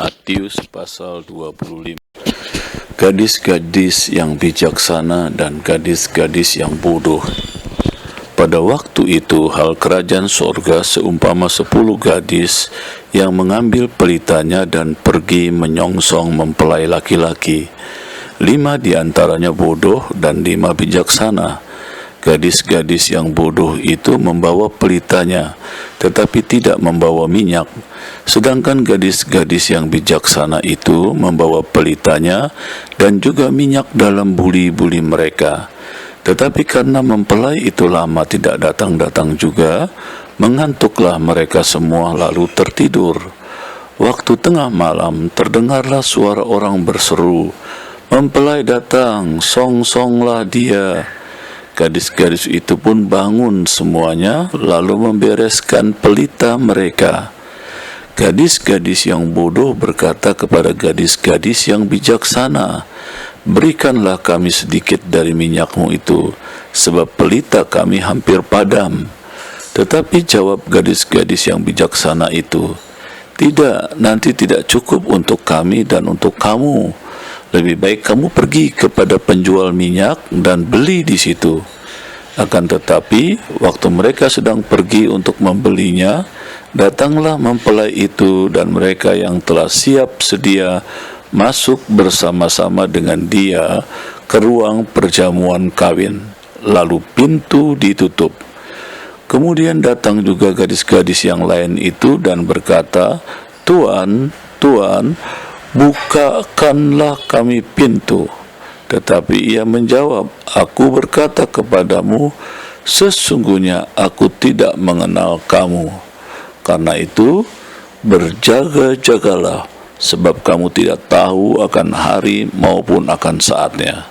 Matius pasal 25. Gadis-gadis yang bijaksana dan gadis-gadis yang bodoh. Pada waktu itu hal kerajaan sorga seumpama 10 gadis yang mengambil pelitanya dan pergi menyongsong mempelai laki-laki. 5 di antaranya bodoh dan 5 bijaksana. Gadis-gadis yang bodoh itu membawa pelitanya, tetapi tidak membawa minyak. Sedangkan gadis-gadis yang bijaksana itu membawa pelitanya dan juga minyak dalam buli-buli mereka. Tetapi karena mempelai itu lama tidak datang-datang juga, mengantuklah mereka semua lalu tertidur. Waktu tengah malam terdengarlah suara orang berseru, "Mempelai datang, song-songlah dia." Gadis-gadis itu pun bangun semuanya, lalu membereskan pelita mereka. Gadis-gadis yang bodoh berkata kepada gadis-gadis yang bijaksana, "Berikanlah kami sedikit dari minyakmu itu, sebab pelita kami hampir padam." Tetapi jawab gadis-gadis yang bijaksana itu, "Tidak, nanti tidak cukup untuk kami dan untuk kamu. Lebih baik kamu pergi kepada penjual minyak dan beli di situ." Akan tetapi, waktu mereka sedang pergi untuk membelinya, datanglah mempelai itu dan mereka yang telah siap sedia masuk bersama-sama dengan dia ke ruang perjamuan kawin. Lalu pintu ditutup. Kemudian datang juga gadis-gadis yang lain itu dan berkata, "Tuan, Tuan, bukakanlah kami pintu." Tetapi ia menjawab, "Aku berkata kepadamu, sesungguhnya aku tidak mengenal kamu. Karena itu, berjaga-jagalah, sebab kamu tidak tahu akan hari maupun akan saatnya."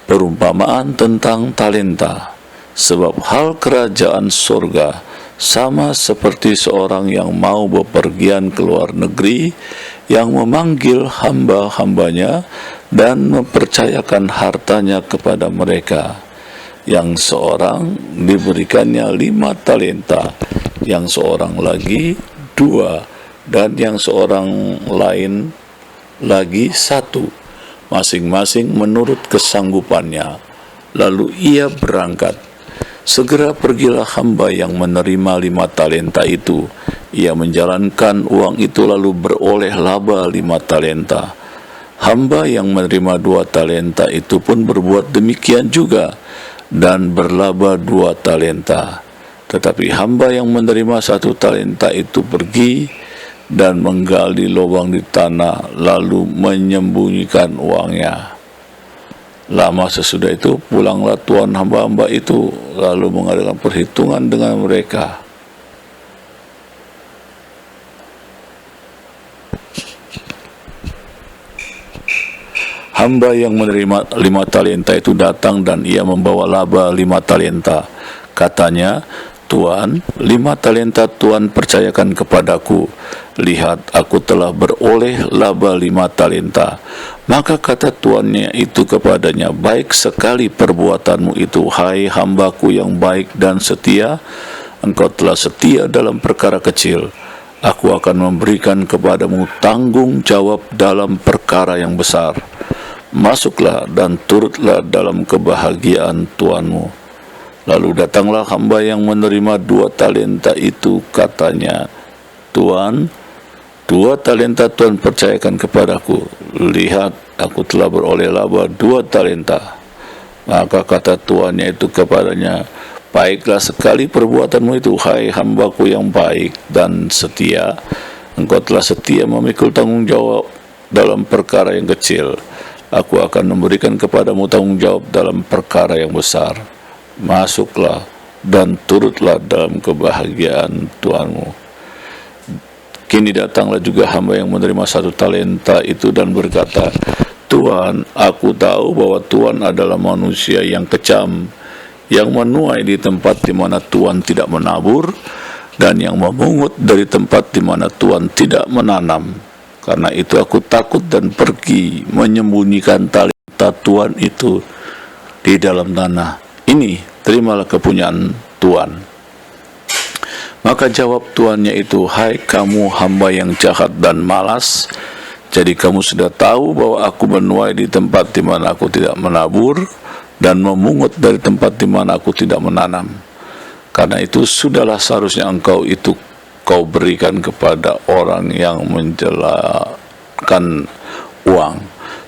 Perumpamaan tentang talenta. Sebab hal kerajaan surga sama seperti seorang yang mau bepergian ke luar negeri, yang memanggil hamba-hambanya dan mempercayakan hartanya kepada mereka. Yang seorang diberikannya 5 talenta, yang seorang lagi 2, dan yang seorang lain lagi 1, masing-masing menurut kesanggupannya. Lalu ia berangkat. Segera pergilah hamba yang menerima 5 talenta itu. Ia menjalankan uang itu lalu beroleh laba 5 talenta. Hamba yang menerima 2 talenta itu pun berbuat demikian juga dan berlaba 2 talenta. Tetapi hamba yang menerima 1 talenta itu pergi dan menggali lubang di tanah lalu menyembunyikan uangnya. Lama sesudah itu pulanglah tuan hamba-hamba itu lalu mengadakan perhitungan dengan mereka. Hamba yang menerima 5 talenta itu datang dan ia membawa laba 5 talenta. Katanya, "Tuan, 5 talenta Tuan percayakan kepadaku. Lihat, aku telah beroleh laba 5 talenta. Maka kata tuannya itu kepadanya, 'Baik sekali perbuatanmu itu, hai hambaku yang baik dan setia. Engkau telah setia dalam perkara kecil. Aku akan memberikan kepadamu tanggung jawab dalam perkara yang besar. Masuklah dan turutlah dalam kebahagiaan tuanmu.' Lalu datanglah hamba yang menerima 2 talenta itu, katanya, 'Tuan, 2 talenta Tuan percayakan kepadaku. Lihat, aku telah beroleh laba 2 talenta. Maka kata tuannya itu kepadanya, 'Baiklah sekali perbuatanmu itu, hai hambaku yang baik dan setia. Engkau telah setia memikul tanggung jawab dalam perkara yang kecil. Aku akan memberikan kepadamu tanggung jawab dalam perkara yang besar. Masuklah dan turutlah dalam kebahagiaan tuanmu.' Kini datanglah juga hamba yang menerima 1 talenta itu dan berkata, 'Tuan, aku tahu bahwa Tuan adalah manusia yang kejam, yang menuai di tempat di mana Tuan tidak menabur, dan yang memungut dari tempat di mana Tuan tidak menanam. Karena itu aku takut dan pergi menyembunyikan talenta Tuan itu di dalam tanah. Ini terimalah kepunyaan Tuan.' Maka jawab tuannya itu, hai kamu hamba yang jahat dan malas, jadi kamu sudah tahu bahwa aku menuai di tempat di mana aku tidak menabur, dan memungut dari tempat di mana aku tidak menanam. Karena itu sudahlah seharusnya engkau itu kau berikan kepada orang yang menjelakan uang,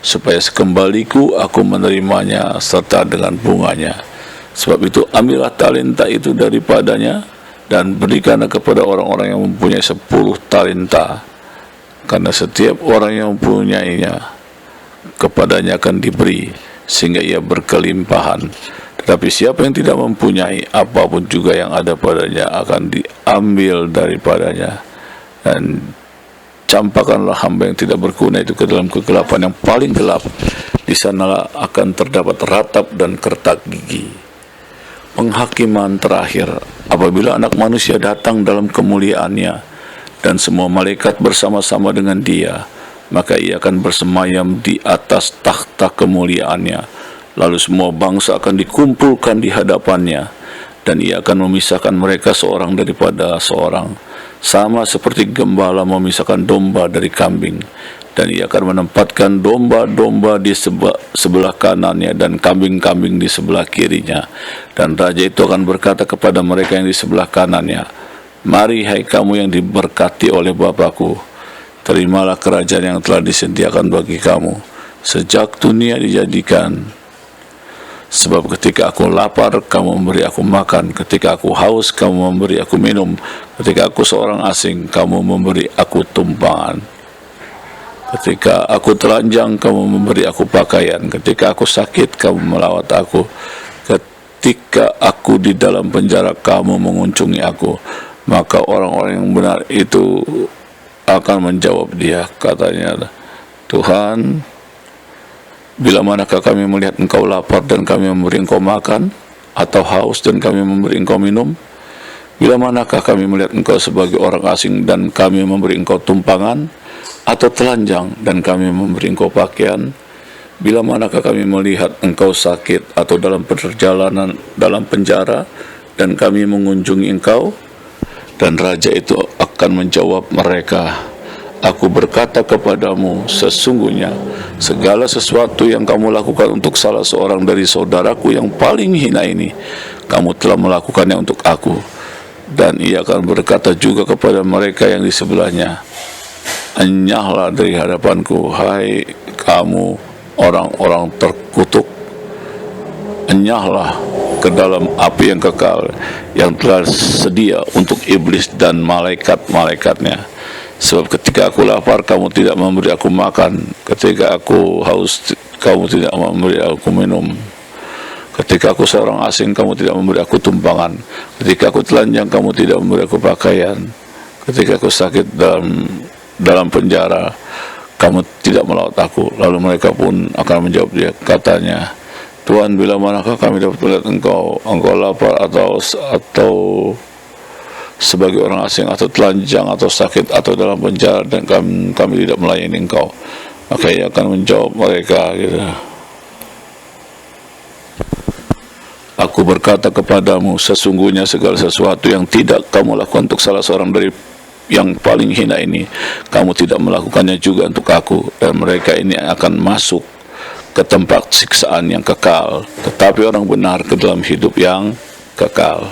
supaya sekembaliku aku menerimanya serta dengan bunganya. Sebab itu ambillah talenta itu daripadanya dan berikanlah kepada orang-orang yang mempunyai 10 talenta, karena setiap orang yang mempunyainya kepadanya akan diberi sehingga ia berkelimpahan. Tetapi siapa yang tidak mempunyai, apapun juga yang ada padanya akan diambil daripadanya. Dan campakkanlah hamba yang tidak berguna itu ke dalam kegelapan yang paling gelap, di sanalah akan terdapat ratap dan kertak gigi. Penghakiman terakhir, apabila anak manusia datang dalam kemuliaannya dan semua malaikat bersama-sama dengan dia, maka ia akan bersemayam di atas takhta kemuliaannya. Lalu semua bangsa akan dikumpulkan di hadapannya, dan ia akan memisahkan mereka seorang daripada seorang, sama seperti gembala memisahkan domba dari kambing. Dan ia akan menempatkan domba-domba di sebelah kanannya dan kambing-kambing di sebelah kirinya. Dan raja itu akan berkata kepada mereka yang di sebelah kanannya, mari hai kamu yang diberkati oleh Bapakku, terimalah kerajaan yang telah disediakan bagi kamu sejak dunia dijadikan. Sebab ketika aku lapar, kamu memberi aku makan, ketika aku haus, kamu memberi aku minum, ketika aku seorang asing, kamu memberi aku tumpangan. Ketika aku telanjang, kamu memberi aku pakaian. Ketika aku sakit, kamu melawat aku. Ketika aku di dalam penjara, kamu mengunjungi aku. Maka orang-orang yang benar itu akan menjawab dia, katanya, Tuhan, bila manakah kami melihat engkau lapar dan kami memberi engkau makan, atau haus dan kami memberi engkau minum? Bila manakah kami melihat engkau sebagai orang asing dan kami memberi engkau tumpangan, atau telanjang dan kami memberi engkau pakaian? Bila manakah kami melihat engkau sakit atau dalam perjalanan dalam penjara dan kami mengunjungi engkau? Dan raja itu akan menjawab mereka, aku berkata kepadamu, sesungguhnya segala sesuatu yang kamu lakukan untuk salah seorang dari saudaraku yang paling hina ini, kamu telah melakukannya untuk aku. Dan ia akan berkata juga kepada mereka yang di sebelahnya, enyahlah dari hadapanku, hai kamu orang-orang terkutuk, enyahlah ke dalam api yang kekal yang telah sedia untuk iblis dan malaikat-malaikatnya. Sebab ketika aku lapar, kamu tidak memberi aku makan, ketika aku haus, kamu tidak memberi aku minum, ketika aku seorang asing, kamu tidak memberi aku tumpangan, ketika aku telanjang, kamu tidak memberi aku pakaian, ketika aku sakit dalam penjara, kamu tidak melawat aku. Lalu mereka pun akan menjawab dia, katanya, Tuhan, bila manakah kami dapat melihat engkau lapar atau sebagai orang asing atau telanjang atau sakit atau dalam penjara dan kami tidak melayani engkau? Maka ia akan menjawab mereka, gitu, aku berkata kepadamu, sesungguhnya segala sesuatu yang tidak kamu lakukan untuk salah seorang dari yang paling hina ini, kamu tidak melakukannya juga untuk aku. Dan mereka ini akan masuk ke tempat siksaan yang kekal, tetapi orang benar ke dalam hidup yang kekal.